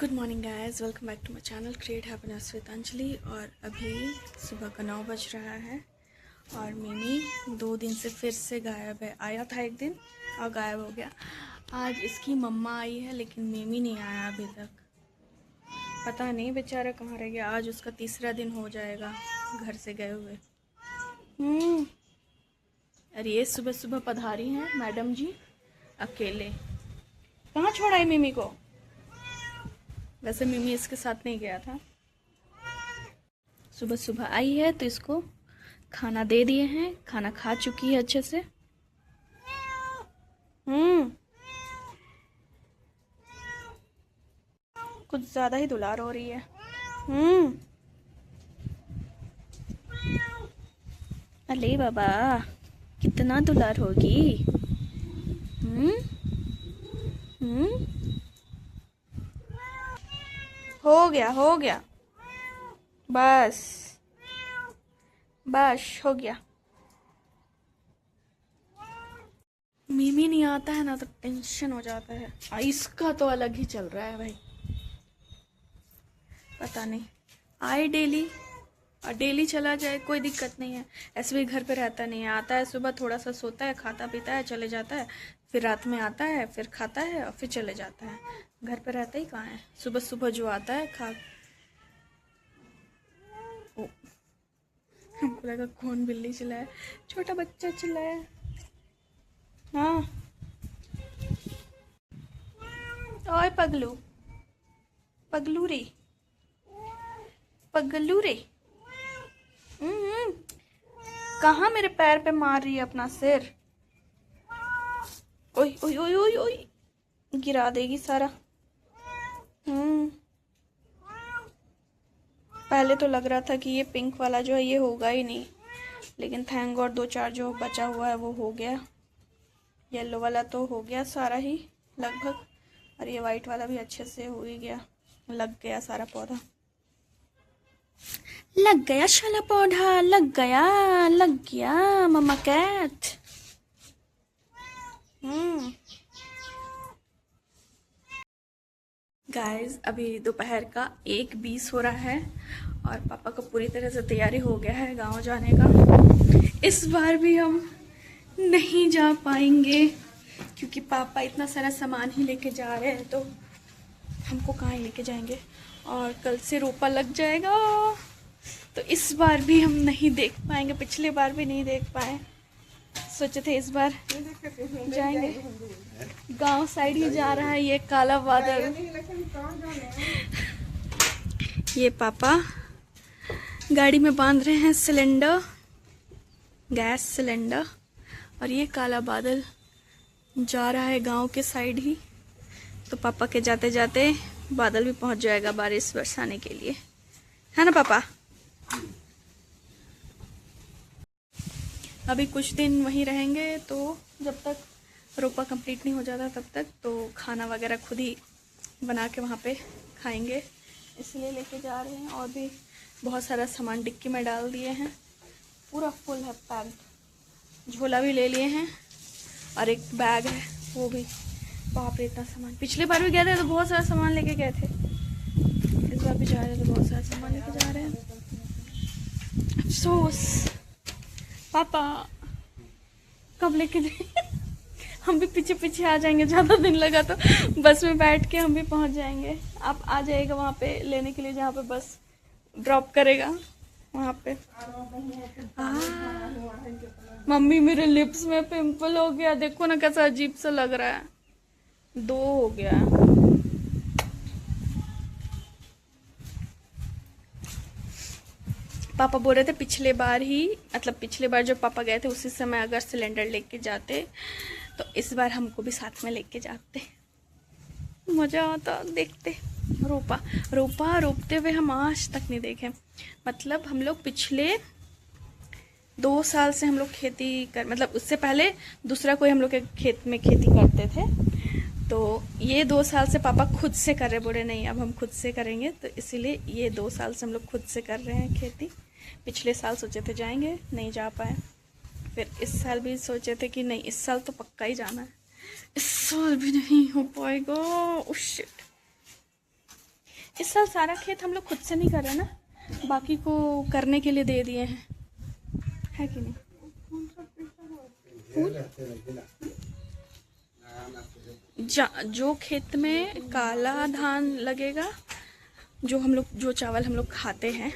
Good morning guys, welcome back to my channel create happiness with Anjali. और अभी सुबह का 9 बज रहा है और मिमी 2 दिन से फिर से गायब है। आया था एक दिन और गायब हो गया। आज इसकी मम्मा आई है लेकिन मिमी नहीं आया अभी तक। पता नहीं बेचारा कहाँ रह गया। आज उसका तीसरा दिन हो जाएगा घर से गए हुए। अरे ये सुबह सुबह पधारी हैं मैडम जी अकेले। कहाँ छोड़ा है मिमी को? वैसे मिमी इसके साथ नहीं गया था। सुबह सुबह आई है तो इसको खाना दे दिए हैं। खाना खा चुकी है अच्छे से। कुछ ज़्यादा ही दुलार हो रही है। अरे बाबा कितना दुलार होगी। हो गया बस हो गया। मिमी नहीं आता है ना तो टेंशन हो जाता है। इसका तो अलग ही चल रहा है भाई। पता नहीं आए डेली और डेली चला जाए कोई दिक्कत नहीं है। ऐसे भी घर पे रहता नहीं है। आता है सुबह थोड़ा सा सोता है, खाता पीता है, चले जाता है। फिर रात में आता है, फिर खाता है और फिर चले जाता है। घर पे रहता ही कहाँ है। सुबह सुबह जो आता है खा। हमको लगा कौन बिल्ली चिल्लाया, छोटा बच्चा चिल्लाया। हाँ ओए पगलू पगलू रे पगलू रे। कहाँ मेरे पैर पे मार रही है अपना सिर। ओए ओए ओए ओए ओए गिरा देगी सारा। पहले तो लग रहा था कि ये पिंक वाला जो है ये होगा ही नहीं, लेकिन थैंक गॉड 2-4 जो बचा हुआ है वो हो गया। येलो वाला तो हो गया सारा ही लगभग, और ये वाइट वाला भी अच्छे से हो ही गया। लग गया सारा पौधा, लग गया शाला पौधा, लग गया मम्मा कैट। गाइस अभी दोपहर का 1:20 हो रहा है और पापा को पूरी तरह से तैयारी हो गया है गांव जाने का। इस बार भी हम नहीं जा पाएंगे क्योंकि पापा इतना सारा सामान ही लेके जा रहे हैं, तो हमको कहाँ ही लेके जाएंगे। और कल से रोपा लग जाएगा, तो इस बार भी हम नहीं देख पाएंगे। पिछले बार भी नहीं देख पाए। सोचे थे इस बार जाएंगे। गांव साइड ही जा रहा है ये काला बादल। ये पापा गाड़ी में बांध रहे हैं सिलेंडर, गैस सिलेंडर, और ये काला बादल जा रहा है गांव के साइड ही। तो पापा के जाते जाते बादल भी पहुंच जाएगा बारिश बरसाने के लिए, है ना पापा? अभी कुछ दिन वहीं रहेंगे, तो जब तक रोपा कंप्लीट नहीं हो जाता तब तक तो खाना वगैरह खुद ही बना के वहाँ पे खाएंगे, इसलिए लेके जा रहे हैं। और भी बहुत सारा सामान डिक्की में डाल दिए हैं, पूरा फुल है पैक्ड। झोला भी ले लिए हैं और एक बैग है वो भी। बाप रे इतना सामान। पिछले बार भी गए थे तो बहुत सारा सामान लेके गए थे, इस बार भी जा रहे हैं तो बहुत सारा सामान लेके जा रहे हैं। अफसोस पापा कब लेके हम भी पीछे पीछे आ जाएंगे। ज़्यादा दिन लगा तो बस में बैठ के हम भी पहुंच जाएंगे। आप आ जाएगा वहाँ पे लेने के लिए, जहाँ पे बस ड्रॉप करेगा वहाँ पे। मम्मी मेरे लिप्स में पिंपल हो गया, देखो ना कैसा अजीब सा लग रहा है। 2 हो गया। पापा बोल रहे थे पिछले बार ही, मतलब पिछले बार जब पापा गए थे उसी समय अगर सिलेंडर लेके जाते तो इस बार हमको भी साथ में लेके जाते, मज़ा आता। देखते रोपा रोपते हुए हम आज तक नहीं देखे। मतलब हम लोग पिछले 2 साल से हम लोग खेती कर, मतलब उससे पहले दूसरा कोई हम लोग के खेत में खेती करते थे, तो ये 2 साल से पापा खुद से कर रहे। बोले नहीं अब हम खुद से करेंगे, तो इसीलिए ये 2 साल से हम लोग खुद से कर रहे हैं खेती। पिछले साल सोचे थे जाएंगे, नहीं जा पाए। फिर इस साल भी सोचे थे कि नहीं इस साल तो पक्का ही जाना है, इस साल भी नहीं हो पाएगा। Oh shit. इस साल सारा खेत हम लोग खुद से नहीं कर रहे ना, बाकी को करने के लिए दे दिए हैं, है कि नहीं? जो खेत में काला धान लगेगा, जो चावल हम लोग खाते हैं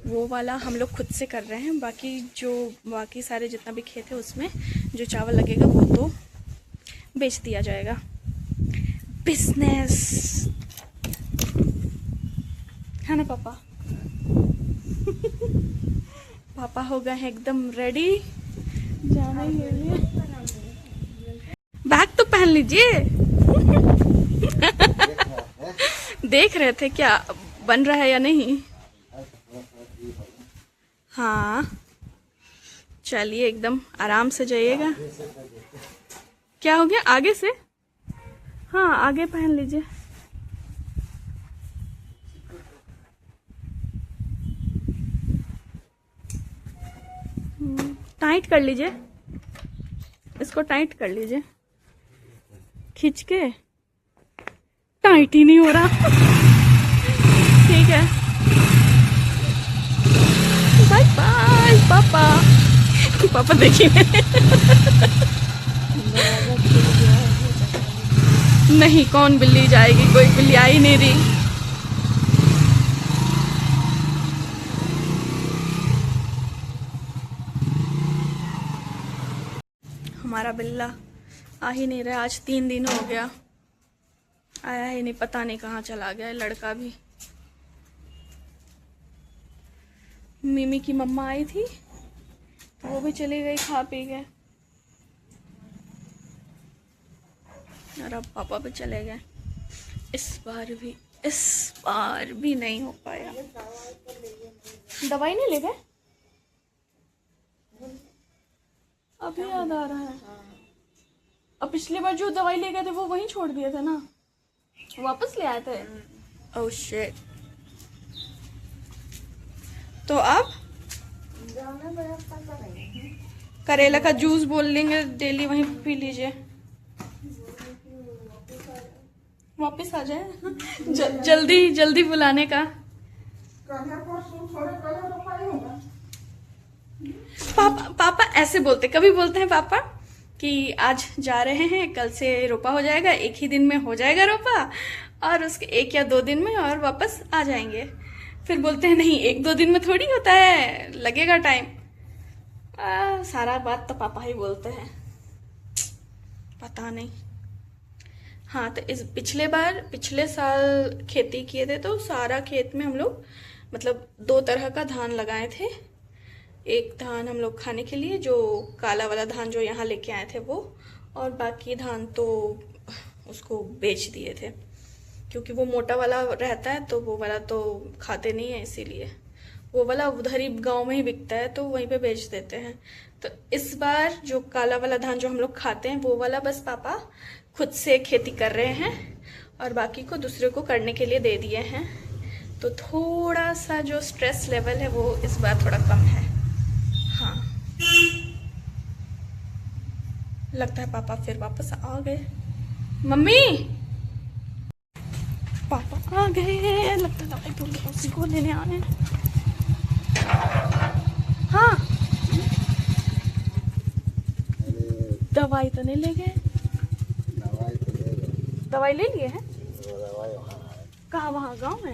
वो वाला हम लोग खुद से कर रहे हैं। बाकी सारे जितना भी खेत है उसमें जो चावल लगेगा वो तो बेच दिया जाएगा। बिजनेस है ना पापा? पापा हो गए हैं एकदम रेडी जाने के लिए। बैग तो पहन लीजिए। देख रहे थे क्या बन रहा है या नहीं? हाँ चलिए, एकदम आराम से जाइएगा। क्या हो गया आगे से? हाँ आगे पहन लीजिए। टाइट कर लीजिए, इसको टाइट कर लीजिए, खींच के। टाइट ही नहीं हो रहा। ठीक है, बाय बाय पापा। पापा देखिए नहीं, कौन बिल्ली जाएगी, कोई बिल्ली आ ही नहीं रही। हमारा बिल्ला आ ही नहीं रहा, आज 3 दिन हो गया, आया ही नहीं, पता नहीं कहाँ चला गया है लड़का भी। मिमी की मम्मा आई थी तो वो भी चली गई खा पी के, और अब पापा भी चले गए। इस बार भी नहीं हो पाया। दवाई नहीं ले गए? अभी याद आ रहा है, अब पिछली बार जो दवाई ले गए थे वो वहीं छोड़ दिए थे ना, वापस ले आए थे। Oh shit. तो अब करेला का जूस बोल लेंगे, डेली वहीं पी लीजिए, वापस आ जाए। जल्दी बुलाने का। पापा ऐसे बोलते, कभी बोलते हैं पापा कि आज जा रहे हैं, कल से रोपा हो जाएगा, एक ही दिन में हो जाएगा रोपा, और उसके 1 या 2 दिन में और वापस आ जाएंगे। फिर बोलते हैं नहीं, 1-2 दिन में थोड़ी होता है, लगेगा टाइम। सारा बात तो पापा ही बोलते हैं, पता नहीं। हाँ तो पिछले साल खेती किए थे तो सारा खेत में हम लोग मतलब 2 तरह का धान लगाए थे। एक धान हम लोग खाने के लिए, जो काला वाला धान जो यहाँ लेके आए थे वो, और बाकी धान तो उसको बेच दिए थे, क्योंकि वो मोटा वाला रहता है तो वो वाला तो खाते नहीं है, इसीलिए वो वाला उधर ही गाँव में ही बिकता है तो वहीं पे बेच देते हैं। तो इस बार जो काला वाला धान जो हम लोग खाते हैं वो वाला बस पापा खुद से खेती कर रहे हैं, और बाकी को दूसरे को करने के लिए दे दिए हैं। तो थोड़ा सा जो स्ट्रेस लेवल है वो इस बार थोड़ा कम है। हाँ लगता है पापा फिर वापस आ गए। मम्मी पापा आ गए, लगता है दवाई बोल के उसी को लेने आए। हाँ दवाई तो नहीं ले गए? दवाई ले लिए हैं? कहाँ? वहाँ गांव में?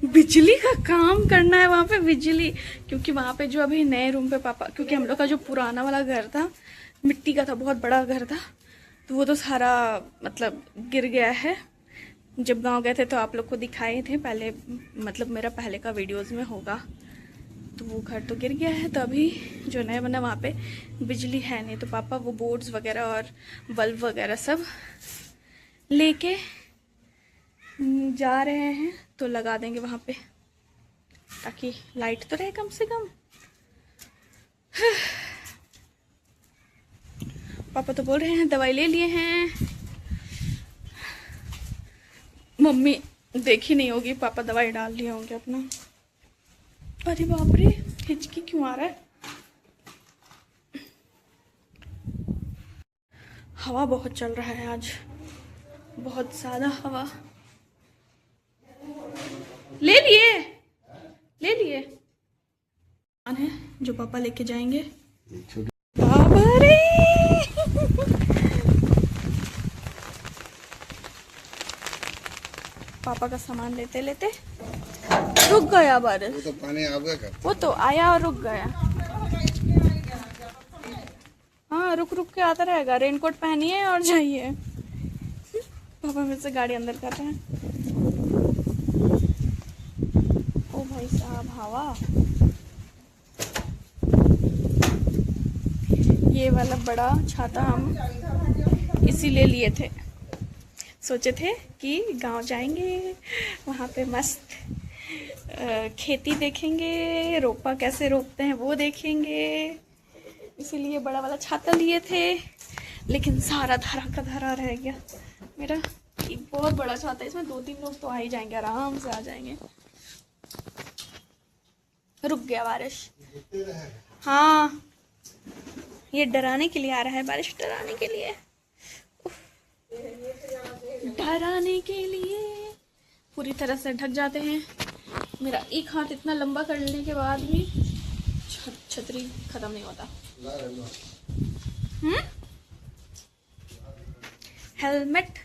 बिजली का काम करना है वहाँ पे, बिजली, क्योंकि वहाँ पे जो अभी नए रूम पे पापा, क्योंकि हम लोग का जो पुराना वाला घर था मिट्टी का था, बहुत बड़ा घर था, तो वो तो सारा मतलब गिर गया है। जब गांव गए थे तो आप लोग को दिखाए थे पहले, मतलब मेरा पहले का वीडियोस में होगा, तो वो घर तो गिर गया है। तो अभी जो नया बना वहाँ पे बिजली है नहीं, तो पापा वो बोर्ड्स वगैरह और बल्ब वगैरह सब लेके जा रहे हैं, तो लगा देंगे वहाँ पे, ताकि लाइट तो रहे कम से कम। पापा तो बोल रहे हैं दवाई ले लिए हैं। मम्मी देखी नहीं होगी, पापा दवाई डाल लिए होंगे अपना। अरे बाप रे, हिचकी क्यों आ रहा है? हवा बहुत चल रहा है आज, बहुत ज़्यादा हवा। ले लिए है जो पापा लेके जाएंगे। बाबा रे पापा का सामान लेते लेते रुक गया बारिश। वो तो पानी आ गया, वो तो आया और रुक गया। हाँ रुक रुक के आता रहेगा। रेनकोट पहनिए और जाइए। पापा मेरे से गाड़ी अंदर कर रहे हैं। ओ भाई साहब हवा। ये वाला बड़ा छाता हम इसीलिए लिए थे। सोचे थे कि गांव जाएंगे, वहाँ पे मस्त खेती देखेंगे, रोपा कैसे रोपते हैं वो देखेंगे, इसीलिए बड़ा वाला छाता लिए थे। लेकिन सारा धरा का धरा रह गया मेरा। एक बहुत बड़ा छाता है, इसमें 2-3 लोग तो आ ही जाएंगे, आराम से आ जाएंगे। रुक गया बारिश। हाँ ये डराने के लिए आ रहा है, बारिश डराने के लिए, डराने के लिए। पूरी तरह से ढक जाते हैं। मेरा एक हाथ इतना लंबा करने के बाद भी छतरी खत्म नहीं होता। हेलमेट।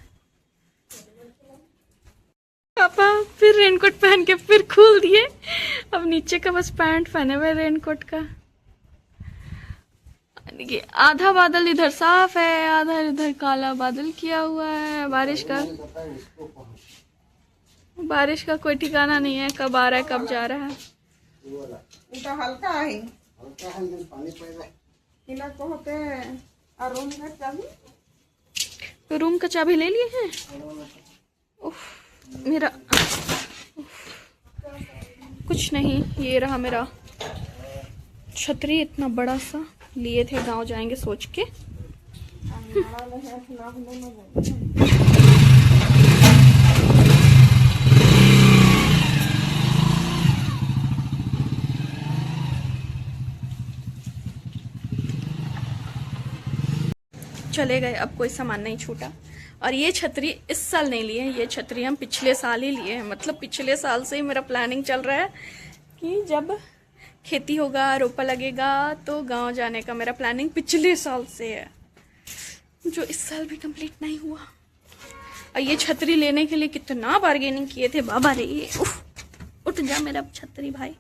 पापा फिर रेनकोट पहन के फिर खोल दिए। अब नीचे का बस पैंट पहने हुए रेनकोट का। देखिए आधा बादल इधर साफ है, आधा इधर काला बादल किया हुआ है। बारिश का कोई ठिकाना नहीं है, कब आ रहा है कब जा रहा है। हल्का है रूम का चाबी ले लिए हैं। उफ, मेरा कुछ नहीं, ये रहा मेरा छतरी। इतना बड़ा सा लिए थे, गांव जाएंगे सोच के। चले गए, अब कोई सामान नहीं छूटा। और ये छतरी इस साल नहीं लिए, ये छतरी हम पिछले साल ही लिए हैं। मतलब पिछले साल से ही मेरा प्लानिंग चल रहा है कि जब खेती होगा, रोपा लगेगा, तो गांव जाने का मेरा प्लानिंग पिछले साल से है, जो इस साल भी कंप्लीट नहीं हुआ। और ये छतरी लेने के लिए कितना बार्गेनिंग किए थे बाबा रे। उठ जा मेरा छतरी भाई।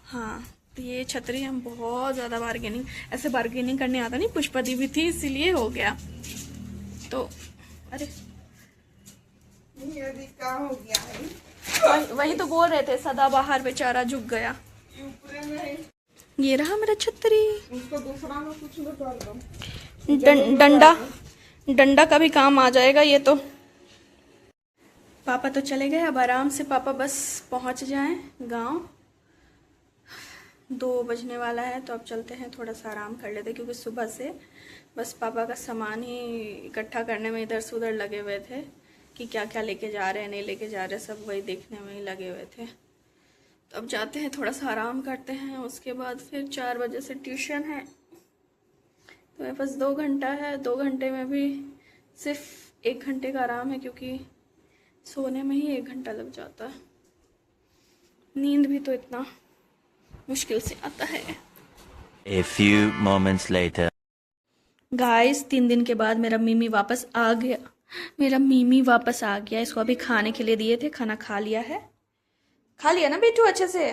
हाँ तो ये छतरी हम बहुत ज़्यादा बार्गेनिंग, ऐसे बार्गेनिंग करने आता नहीं, पुष्पा दी भी थी इसीलिए हो गया। तो अरे ये क्या हो गया है? वही तो बोल रहे थे, सदाबहार बेचारा झुक गया। ये रहा मेरा छतरी। उसको दूसरा में कुछ भी कर दो। डंडा का भी काम आ जाएगा ये तो। पापा तो चले गए, अब आराम से पापा बस पहुंच जाएं गांव। 2 बजने वाला है, तो अब चलते हैं, थोड़ा सा आराम कर लेते, क्योंकि सुबह से बस पापा का सामान ही इकट्ठा करने में इधर से उधर लगे हुए थे कि क्या क्या लेके जा रहे हैं, नहीं लेके जा रहे, सब वही देखने में ही लगे हुए थे। तो अब जाते हैं, थोड़ा सा आराम करते हैं, उसके बाद फिर 4 बजे से ट्यूशन है। तो मेरे पास 2 घंटा है, 2 घंटे में भी सिर्फ 1 घंटे का आराम है, क्योंकि सोने में ही 1 घंटा लग जाता है। नींद भी तो इतना मुश्किल से आता है। A few moments later. Guys 3 दिन के बाद मेरा मिमी वापस आ गया। इसको अभी खाने के लिए दिए थे, खाना खा लिया है। खा लिया ना बेटू अच्छे से?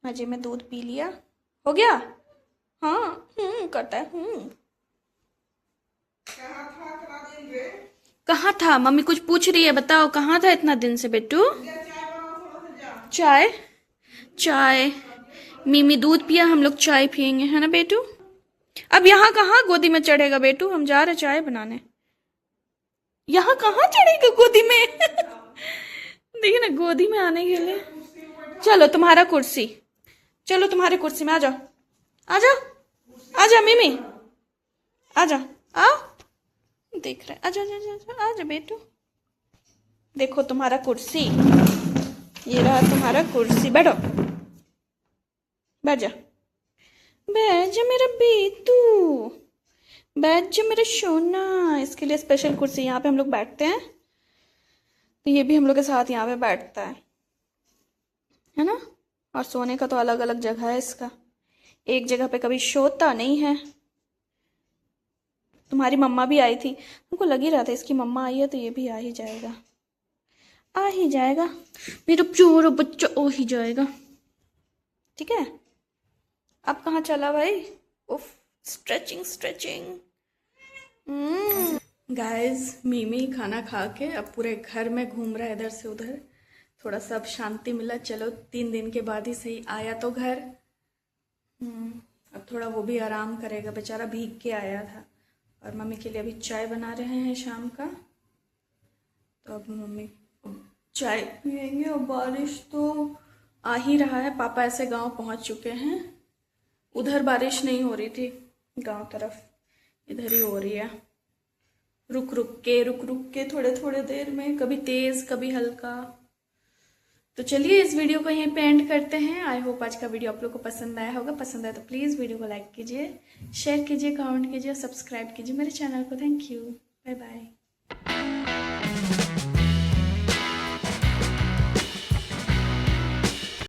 मजे में दूध पी लिया, हो गया। हाँ करता है। कहाँ था? मम्मी कुछ पूछ रही है, बताओ कहाँ था इतना दिन से बेटू? चाय मिमी दूध पिया, हम लोग चाय पियेंगे, है ना बेटू? अब यहाँ कहाँ गोदी में चढ़ेगा बेटू, हम जा रहे चाय बनाने। यहाँ कहाँ चढ़ेगा गोदी में? देखिए ना, गोदी में आने के लिए। चलो तुम्हारा कुर्सी, चलो तुम्हारे कुर्सी में आ जाओ, आ जा मिमी, आ जा, आओ। देख रहे, आजा बेटू। देखो तुम्हारा कुर्सी, ये रहा तुम्हारा कुर्सी। बैठ जा मेरा बेटू, बैठ जा मेरा सोना। इसके लिए स्पेशल कुर्सी, यहाँ पे हम लोग बैठते हैं, तो ये भी हम लोग के साथ यहाँ पे बैठता है ना। और सोने का तो अलग अलग जगह है इसका, एक जगह पे कभी सोता नहीं है। तुम्हारी मम्मा भी आई थी, हमको लग ही रहा था इसकी मम्मा आई है तो ये भी आ ही जाएगा, आ ही जाएगा, मेरा प्यारा बच्चा आ ही जाएगा। ठीक है, अब कहाँ चला भाई? उफ, स्ट्रेचिंग स्ट्रेचिंग। गाइस, मीमी खाना खा के अब पूरे घर में घूम रहा है इधर से उधर, थोड़ा सा अब शांति मिला। चलो 3 दिन के बाद ही सही आया तो घर। अब थोड़ा वो भी आराम करेगा, बेचारा भीग के आया था। और मम्मी के लिए अभी चाय बना रहे हैं शाम का, तो अब मम्मी चाय पियेंगे। और बारिश तो आ ही रहा है, पापा ऐसे गांव पहुंच चुके हैं। उधर बारिश नहीं हो रही थी गांव तरफ, इधर ही हो रही है, रुक रुक के थोड़े थोड़े देर में, कभी तेज कभी हल्का। तो चलिए इस वीडियो को यहीं पे एंड करते हैं। आई होप आज का वीडियो आप लोग को पसंद आया होगा। पसंद आया तो प्लीज़ वीडियो को लाइक कीजिए, शेयर कीजिए, कमेंट कीजिए, सब्सक्राइब कीजिए मेरे चैनल को। Thank you, bye bye.